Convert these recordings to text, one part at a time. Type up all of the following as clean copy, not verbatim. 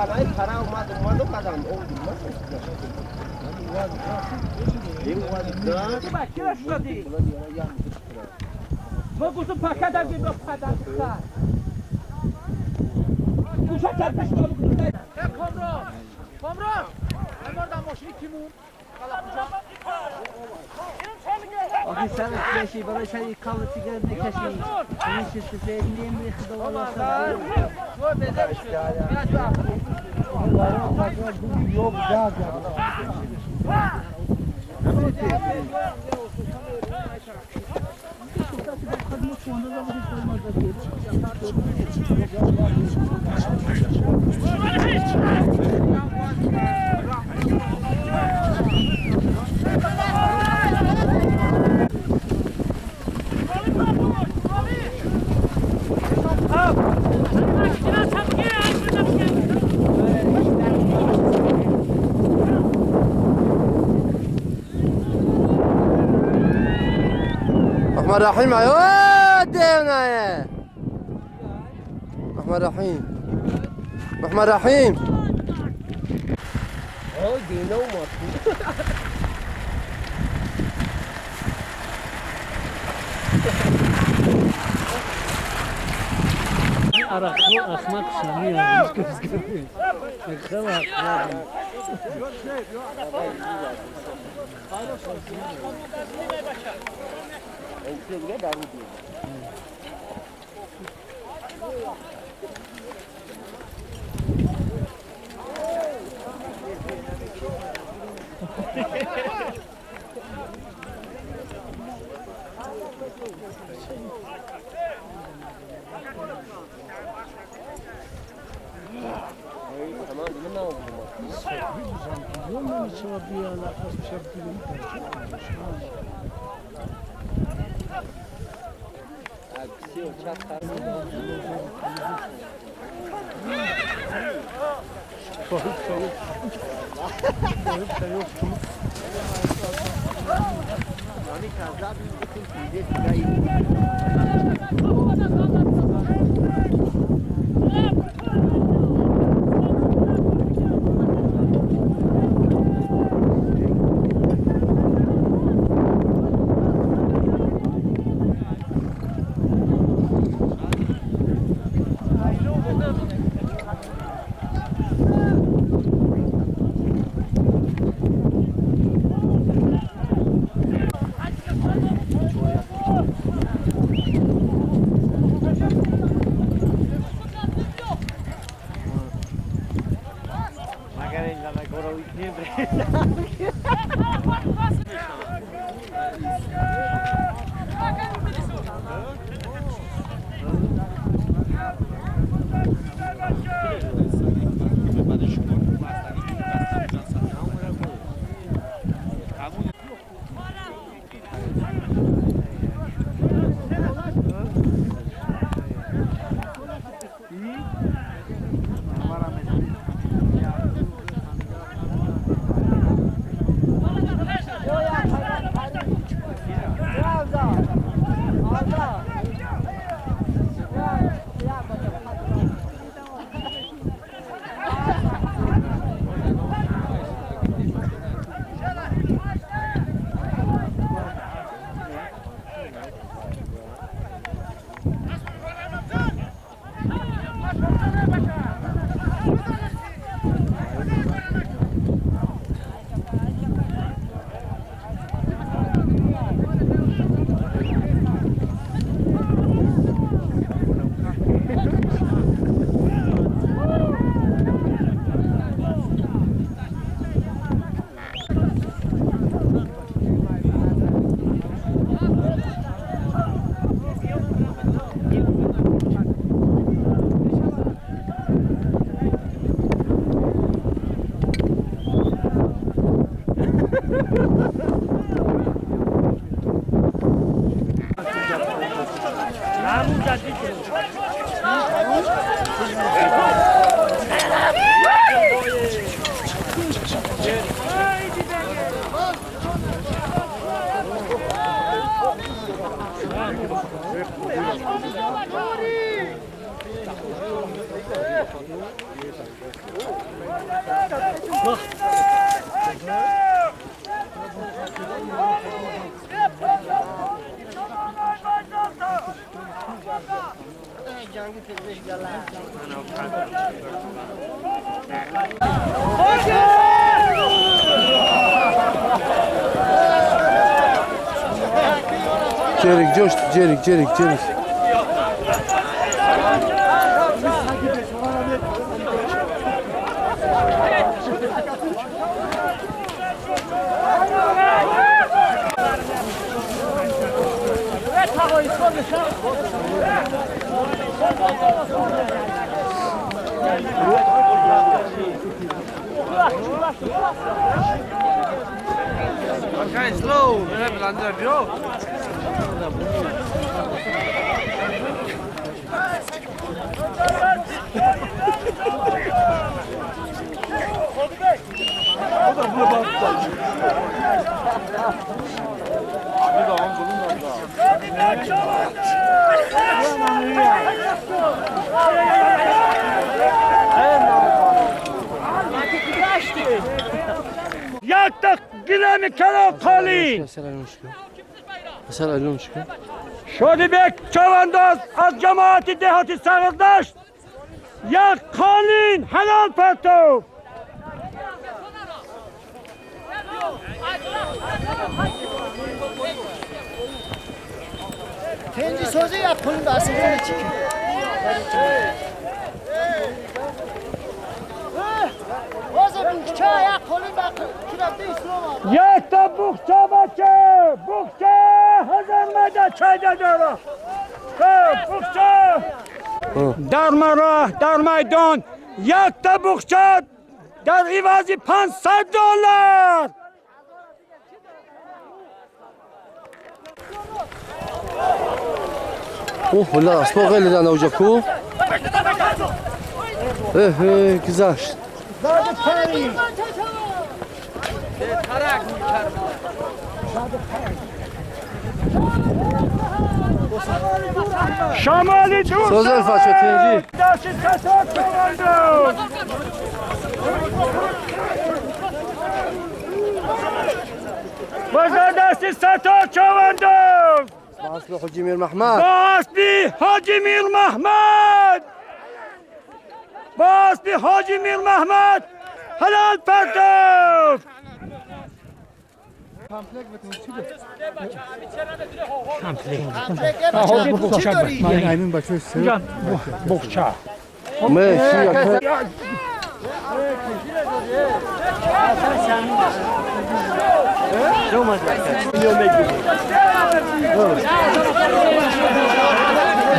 kanayı para umadı kadar oldu. Bak kira şurada değil. Bu kuzu pakada gibi padan tutar. Kuşa çarpış dolu kuzu. Komro. Komro. Hem oradan boşunu kimun. Kala kuşa. Akı sen keşi bana şey kalı sigara ne keşi. Bunun şişesi sevdiğim bir kız olursa. Bu beze bir şey. Biraz daha. Yok daha Rahman Rahim ayol devna ya. Rahman Rahim. Rahman Rahim. Oh, dino mo. Arak bu ahmak sanıyor. Hiç göz görmüyor. Kıvak. جرك جوش جرك جرك جرك. Okay, slow. We hebben aan de bureau. Yaktık gilemi kara kali. Mesela alın şu. Şodibek çavandoz az cemaati dehati sarıldaş. Yak kalin helal perto. Kendi sözü yapın da sizin için. O zaman çaya kolun da kirapta İslam. Yakta bukça başı. Bukça hazırmada çayda doğru. Bukça. Darmara, darmaydan. Yakta bukça. Dar ivazi $500. Oh والله اسبوع غير اللي انا وجهكو. ايه güzel. Zaten parayı. Şamali dur. Sözel façetinci. Daşı satar çoğaldı. Bazadası satar çoğaldı. Aslı Hacı Mir Mahmud. Basbi Hacı Mir Mahmud. Basbi Hacı Mir Mahmud. Helal perdev. Bokça. Meşi yakın.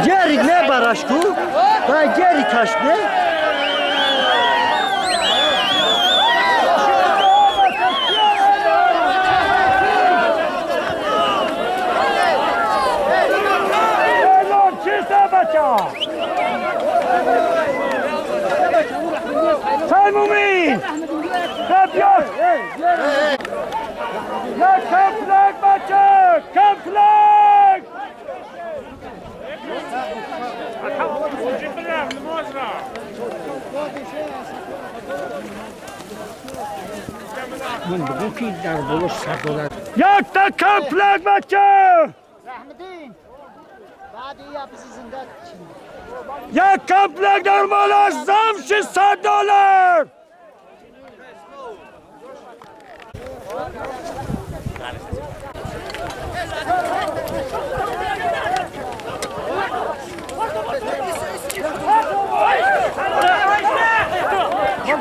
Geri ne baraşku? Da geri kaçtı. Salmumin! Kapyok! Ya kaplag maçı! Kaplag! Yakta kaplag maçı! Rahmetin. Hadi yap sizin de. Ya kaplag darmalar zamşı $100.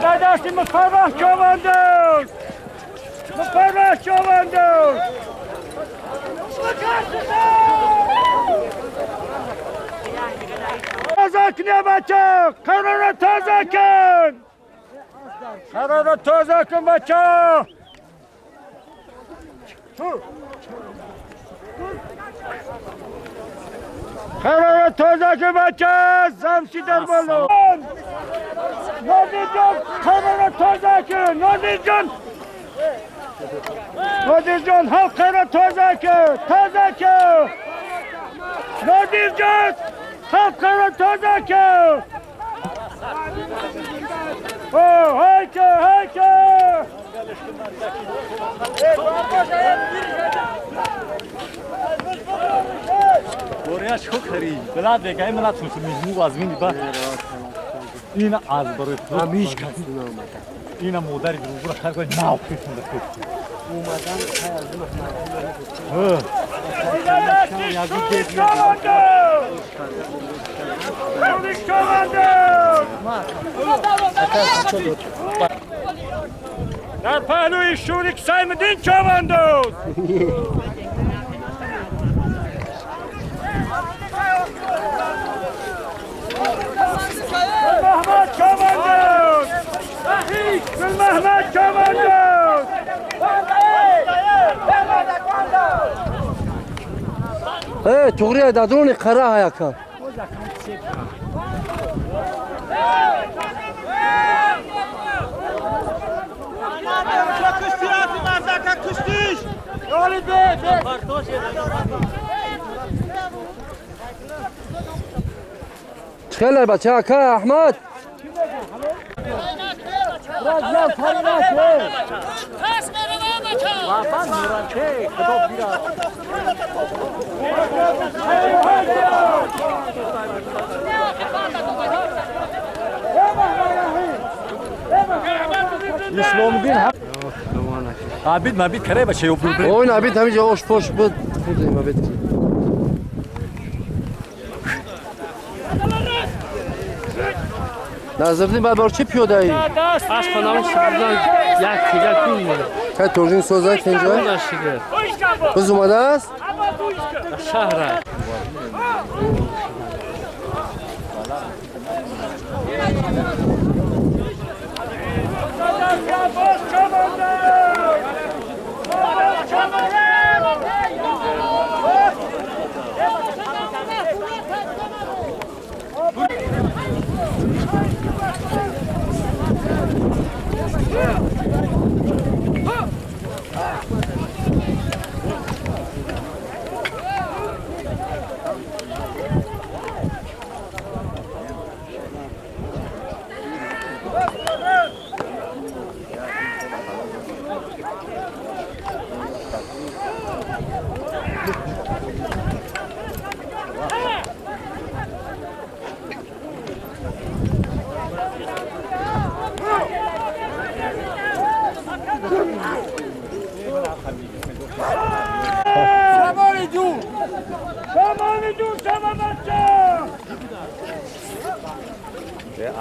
Kardeşim müferrah çobandır. Müferrah çobandır. Tazak ne bacı? Karara tazakın. Karara tazakın bacı. Karara tazakın bacı. Zamşi darmalı. Nadircan karara tazakın. Nadircan. Nadircan halk karara tazakın. Tazakın. Nadircan. Halkara tazakı! Oh, hayke, hayke! Oraya çok heri. Belad ve kayın belad sonuçta mecmu azmin ba. İna az barı. Amiş kasın. İna modar bir bura her koy nav kısmında kız. اومدن خیلی در پهلوی شوریک سیمدین چاوندوز محمد چاوندوز محمد چاوندوز توغري دادروني قراها يا كان تخيل بچه كا احمد اسلام الدين عبيد ما بيت كريبه شيء وبل وين عبيد هم جوش فوش بد خذي ما بدك نظرتني بعد برچه پیاده‌ای از خودم شبزن یک تیگر کنیم که تورجین سوزن که اینجا نشیده بز اومده است شهر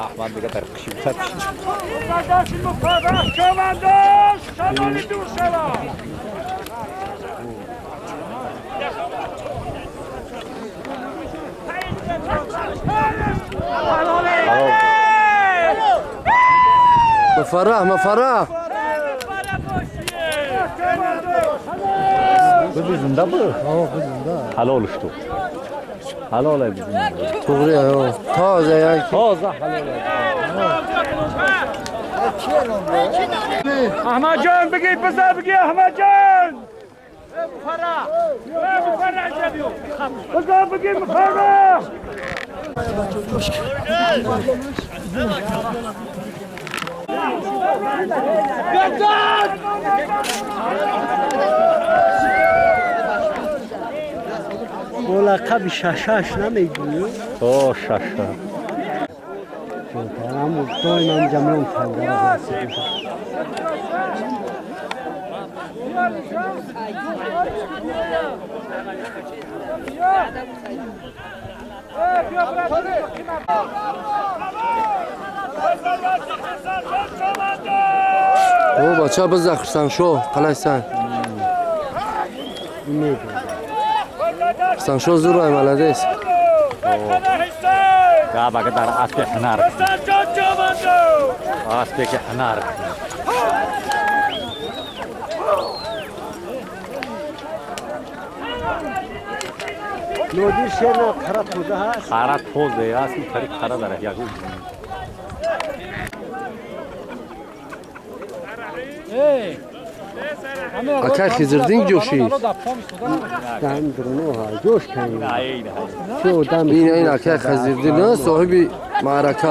احمد دیگه در قشی بود مفرح بزنده بود حلال شد حلال بزنده توغري تازه یک تازه حلال احمد جان بگی بزا بگی احمد جان مفرح جابیو بزا بگی مفرح ملقب ششش نمیگویی؟ اوه شاشه همون دائما جمعون تنگره او بچه بزخرسن شو قلایسن سانشو زور رای ملده است یا باقی در آسک حنار آسک که حنار نودی شیر نه خراب توزه هست خراب توزه هست این طریق خراب داره یا اکای خیزردین جوشی دم درنو ها جوش کنی نه شو دم این اکای خیزردین صاحبی معرکه